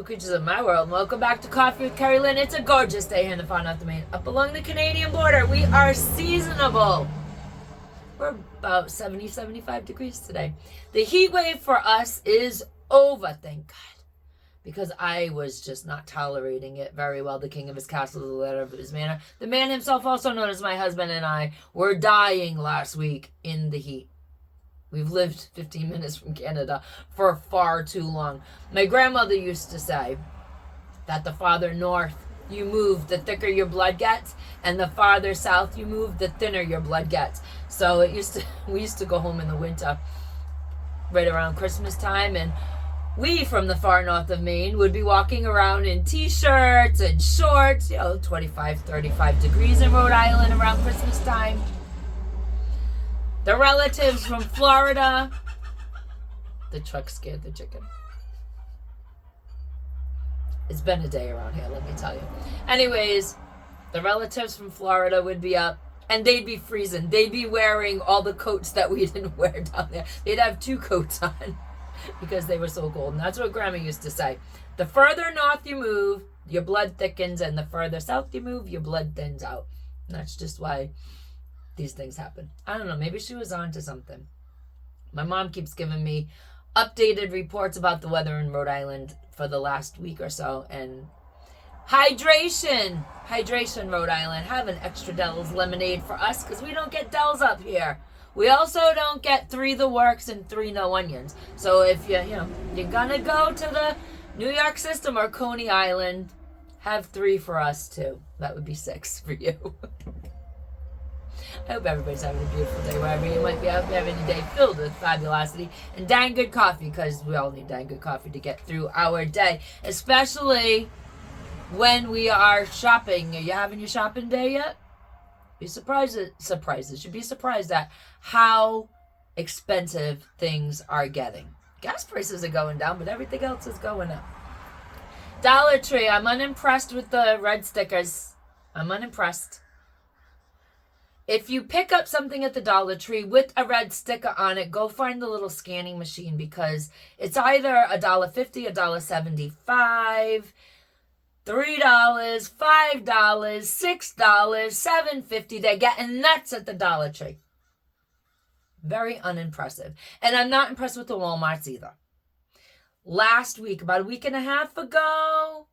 beautiful creatures of my world. Welcome back to Coffee with Kerri-Lynn. It's a gorgeous day here in the far north of Maine. Up along the Canadian border, we are seasonable. We're about 70, 75 degrees today. The heat wave for us is over, thank God. Because I was just not tolerating it very well. The king of his castle, the leader of his manor. The man himself, also known as my husband, and I were dying last week in the heat. We've lived 15 minutes from Canada for far too long. My grandmother used to say that the farther north you move, the thicker your blood gets, and the farther south you move, the thinner your blood gets. So we used to go home in the winter right around Christmas time, and we from the far north of Maine would be walking around in t-shirts and shorts, 25, 35 degrees in Rhode Island around Christmas time. The relatives from Florida. The truck scared the chicken. It's been a day around here, let me tell you. Anyways, the relatives from Florida would be up, and they'd be freezing. They'd be wearing all the coats that we didn't wear down there. They'd have 2 coats on because they were so cold. And that's what Grandma used to say. The further north you move, your blood thickens, and the further south you move, your blood thins out. And that's just why these things happen. I don't know, maybe she was on to something. My mom keeps giving me updated reports about the weather in Rhode Island for the last week or so, and hydration, Rhode Island. Have an extra Dell's lemonade for us, because we don't get Dell's up here. We also don't get 3 the works and 3 no onions. So if you're gonna go to the New York system or Coney Island, have 3 for us too. That would be 6 for you. I hope everybody's having a beautiful day wherever you might be having a day filled with fabulosity and dang good coffee, because we all need dang good coffee to get through our day, especially when we are shopping. Are you having your shopping day yet? Be surprised. Should be surprised at how expensive things are getting. Gas prices are going down, but everything else is going up. Dollar Tree. I'm unimpressed with the red stickers. I'm unimpressed. If you pick up something at the Dollar Tree with a red sticker on it, go find the little scanning machine, because it's either $1.50, $1.75, $3, $5, $6, $7.50. They're getting nuts at the Dollar Tree. Very unimpressive. And I'm not impressed with the Walmarts either. Last week, about a week and a half ago,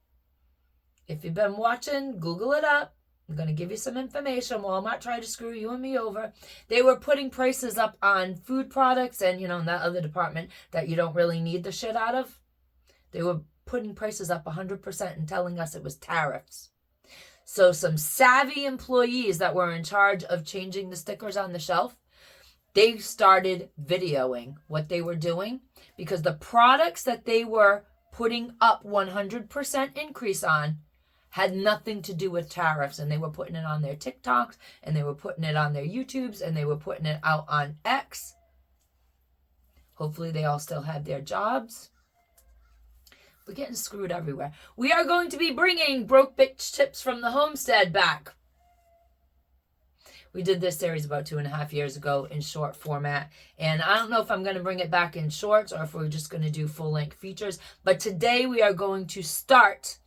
if you've been watching, Google it up. I'm going to give you some information. Walmart tried to screw you and me over. They were putting prices up on food products and, in that other department that you don't really need the shit out of. They were putting prices up 100% and telling us it was tariffs. So some savvy employees that were in charge of changing the stickers on the shelf, they started videoing what they were doing, because the products that they were putting up 100% increase on had nothing to do with tariffs, and they were putting it on their TikToks, and they were putting it on their YouTubes, and they were putting it out on X. Hopefully they all still have their jobs. We're getting screwed everywhere. We are going to be bringing Broke Bitch Tips from the Homestead back. We did this series about 2.5 years ago in short format, and I don't know if I'm going to bring it back in shorts or if we're just going to do full-length features, but today we are going to start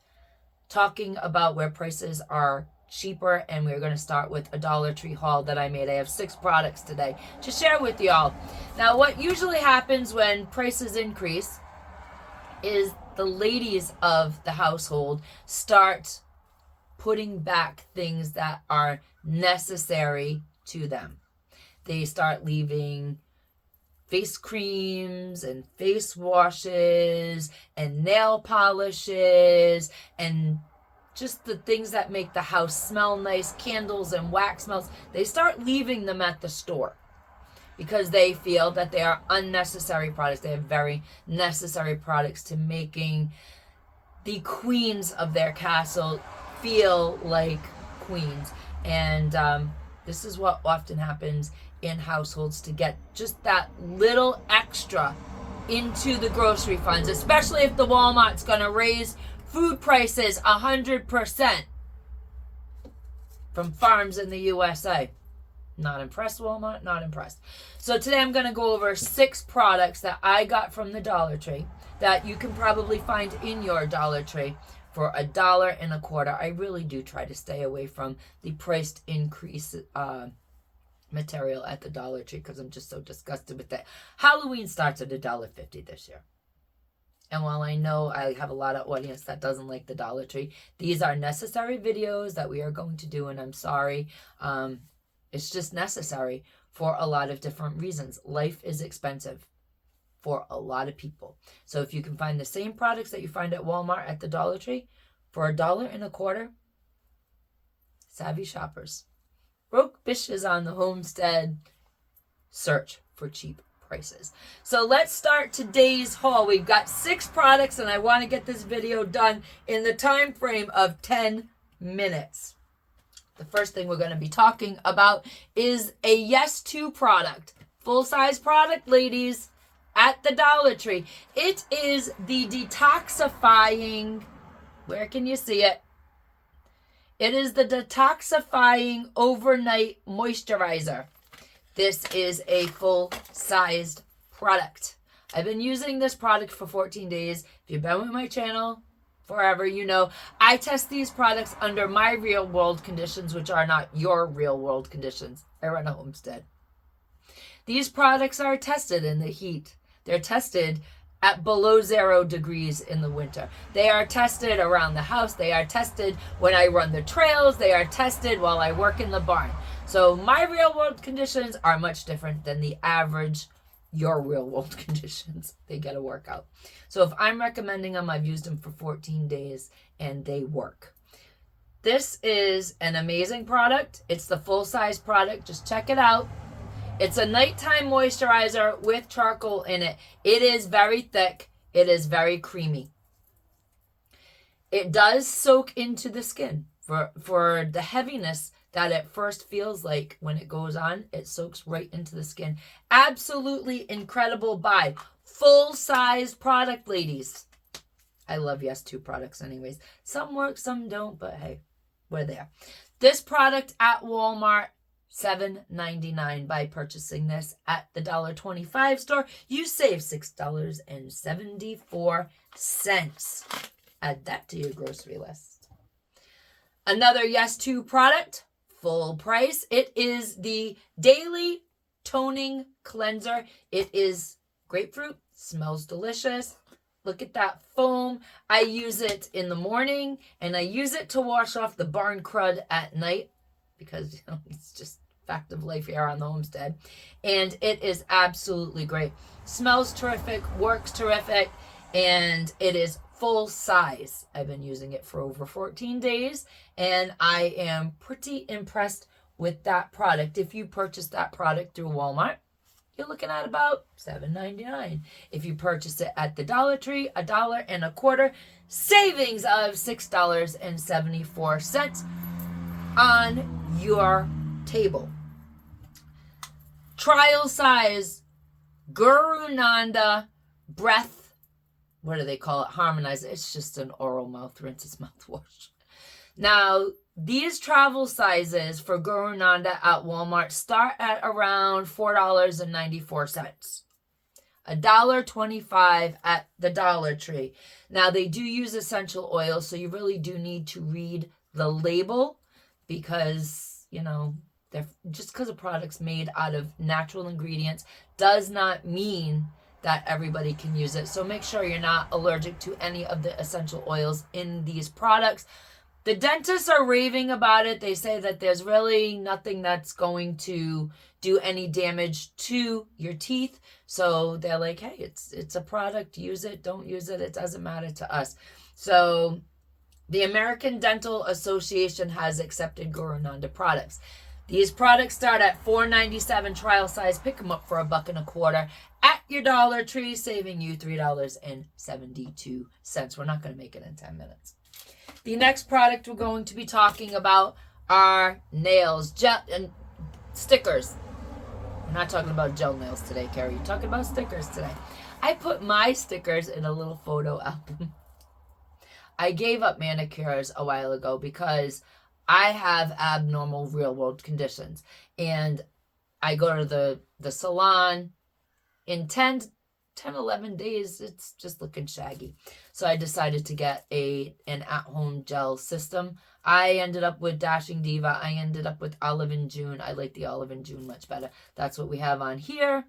talking about where prices are cheaper, and we're going to start with a Dollar Tree haul that I made. I have 6 products today to share with y'all. Now, what usually happens when prices increase is the ladies of the household start putting back things that are necessary to them. They start leaving face creams and face washes and nail polishes and just the things that make the house smell nice, candles and wax smells. They start leaving them at the store because they feel that they are unnecessary products. They have very necessary products to making the queens of their castle feel like queens. And this is what often happens in households to get just that little extra into the grocery funds, especially if the Walmart's going to raise food prices 100% from farms in the USA. Not impressed, Walmart, not impressed. So today I'm going to go over 6 products that I got from the Dollar Tree that you can probably find in your Dollar Tree for $1.25. I really do try to stay away from the priced increase material at the Dollar Tree because I'm just so disgusted with that. Halloween starts at $1.50 this year. And while I know I have a lot of audience that doesn't like the Dollar Tree, these are necessary videos that we are going to do, and I'm sorry. It's just necessary for a lot of different reasons. Life is expensive for a lot of people. So if you can find the same products that you find at Walmart at the Dollar Tree for $1.25, savvy shoppers. Broke bitches on the Homestead search for cheap prices. So let's start today's haul. We've got 6 products and I want to get this video done in the time frame of 10 minutes. The first thing we're going to be talking about is a Yes To product. Full-size product, ladies, at the Dollar Tree. It is the detoxifying, where can you see it? It is the detoxifying overnight moisturizer. This is a full-sized product. I've been using this product for 14 days. If you've been with my channel forever, you know I test these products under my real-world conditions, which are not your real-world conditions. I run a homestead. These products are tested in the heat. They're tested at below 0 degrees in the winter. They are tested around the house. They are tested when I run the trails. They are tested while I work in the barn. So my real world conditions are much different than the average your real world conditions. They get a workout. So if I'm recommending them, I've used them for 14 days and they work. This is an amazing product. It's the full size product. Just check it out. It's a nighttime moisturizer with charcoal in it. It is very thick. It is very creamy. It does soak into the skin for the heaviness that it first feels like when it goes on. It soaks right into the skin. Absolutely incredible buy. Full-size product, ladies. I love Yes To products anyways. Some work, some don't, but hey, we're there. This product at Walmart, $7.99. By purchasing this at the $1.25 store, you save $6.74. Add that to your grocery list. Another Yes To product, full price. It is the Daily Toning Cleanser. It is grapefruit, smells delicious. Look at that foam. I use it in the morning and I use it to wash off the barn crud at night because it's just fact of life here on the homestead. And it is absolutely great. Smells terrific, works terrific, and it is full size. I've been using it for over 14 days and I am pretty impressed with that product. If you purchase that product through Walmart, you're looking at about $7.99. If you purchase it at the Dollar Tree, $1.25, savings of $6.74 on your table. Trial size Guru Nanda breath, what do they call it? Harmonizer. It's just an oral mouth rinse. It's mouthwash. Now, these travel sizes for Guru Nanda at Walmart start at around $4.94. $1.25 at the Dollar Tree. Now, they do use essential oils, so you really do need to read the label because, you know, just because a product's made out of natural ingredients does not mean that everybody can use it. So make sure you're not allergic to any of the essential oils in these products. The dentists are raving about it. They say that there's really nothing that's going to do any damage to your teeth. So they're like, hey, it's a product. Use it. Don't use it. It doesn't matter to us. So the American Dental Association has accepted Guru Nanda products. These products start at $4.97 trial size. Pick them up for $1.25 at your Dollar Tree, saving you $3.72. We're not going to make it in 10 minutes. The next product we're going to be talking about are nails, gel, and stickers. We're not talking about gel nails today, Kerri. You're talking about stickers today. I put my stickers in a little photo album. I gave up manicures a while ago because I have abnormal real world conditions. And I go to the salon, intend 10, 11 days, it's just looking shaggy. So I decided to get an at-home gel system. I ended up with Dashing Diva. I ended up with Olive and June. I like the Olive and June much better. That's what we have on here.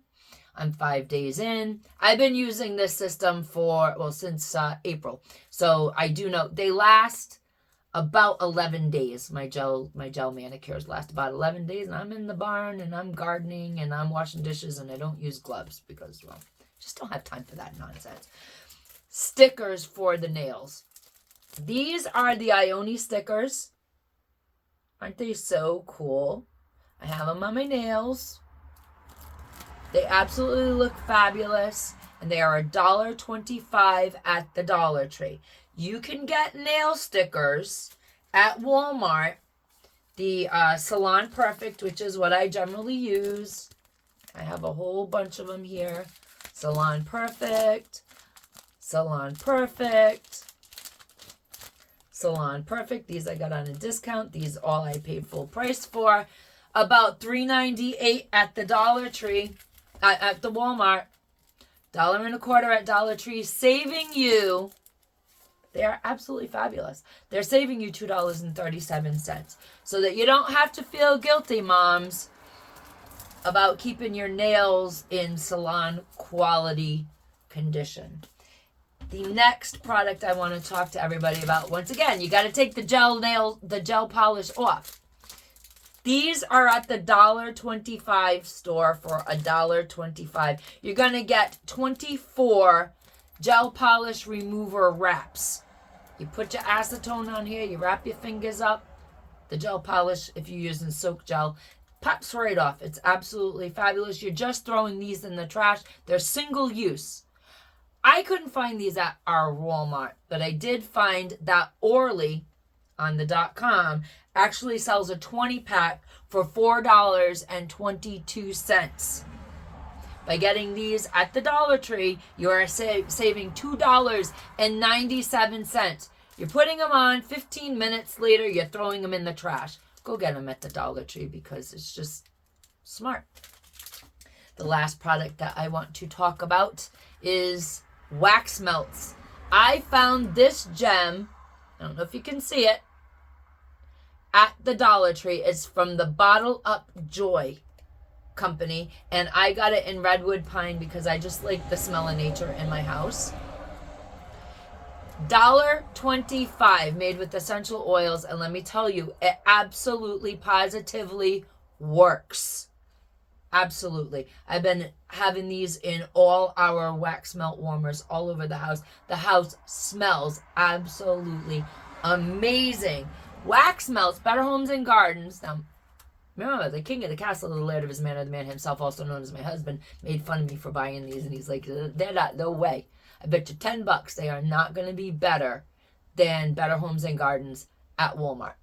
I'm 5 days in. I've been using this system since April. So I do know they last about 11 days. My gel manicures last about 11 days. And I'm in the barn and I'm gardening and I'm washing dishes and I don't use gloves because, well, just don't have time for that nonsense. Stickers for the nails. These are the Ione stickers. Aren't they so cool? I have them on my nails. They absolutely look fabulous, and they are $1.25 at the Dollar Tree. You can get nail stickers at Walmart. The Salon Perfect, which is what I generally use. I have a whole bunch of them here. Salon Perfect, Salon Perfect, Salon Perfect. These I got on a discount. These all I paid full price for. About $3.98 at the Dollar Tree. At the Walmart, $1.25 at Dollar Tree, saving you, they are absolutely fabulous. They're saving you $2.37. So that you don't have to feel guilty, moms, about keeping your nails in salon quality condition. The next product I want to talk to everybody about, once again, you got to take the gel polish off. These are at the $1.25 store for $1.25. You're going to get 24 gel polish remover wraps. You put your acetone on here, you wrap your fingers up. The gel polish, if you're using soak gel, pops right off. It's absolutely fabulous. You're just throwing these in the trash. They're single use. I couldn't find these at our Walmart, but I did find that Orly on the .com actually sells a 20-pack for $4.22. By getting these at the Dollar Tree, you are saving $2.97. You're putting them on, 15 minutes later, you're throwing them in the trash. Go get them at the Dollar Tree because it's just smart. The last product that I want to talk about is wax melts. I found this gem, I don't know if you can see it, at the Dollar Tree. It's from the Bottle Up Joy company, and I got it in redwood pine because I just like the smell of nature in my house. $1.25, made with essential oils, and let me tell you, it absolutely positively works. Absolutely. I've been having these in all our wax melt warmers all over the house. The house smells absolutely amazing. Wax melts, Better Homes and Gardens. Now, remember, the king of the castle, the laird of his manor, the man himself, also known as my husband, made fun of me for buying these, and he's like, they're not, no way. I bet you $10 they are not going to be better than Better Homes and Gardens at Walmart.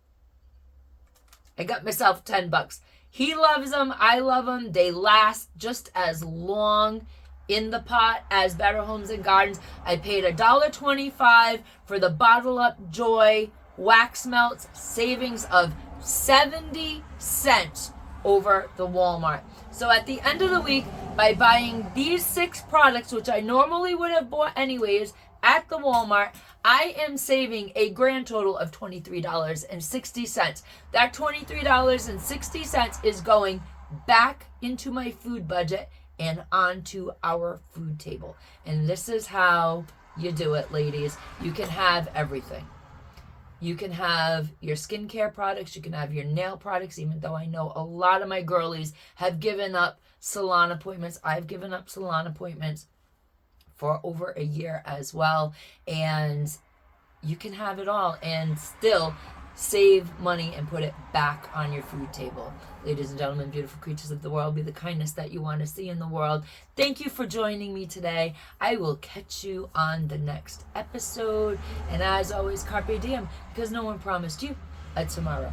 I got myself $10. He loves them. I love them. They last just as long in the pot as Better Homes and Gardens. I paid $1.25 for the Bottle Up Joy wax melts, savings of 70 cents over the Walmart. So at the end of the week, by buying these 6 products, which I normally would have bought anyways at the Walmart, I am saving a grand total of $23.60. That $23.60 is going back into my food budget and onto our food table. And this is how you do it, ladies. You can have everything. You can have your skincare products. You can have your nail products, even though I know a lot of my girlies have given up salon appointments. I've given up salon appointments for over a year as well. And you can have it all and still save money and put it back on your food table. Ladies and gentlemen, beautiful creatures of the world, be the kindness that you want to see in the world. Thank you for joining me today. I will catch you on the next episode. And as always, Carpe Diem, because no one promised you a tomorrow.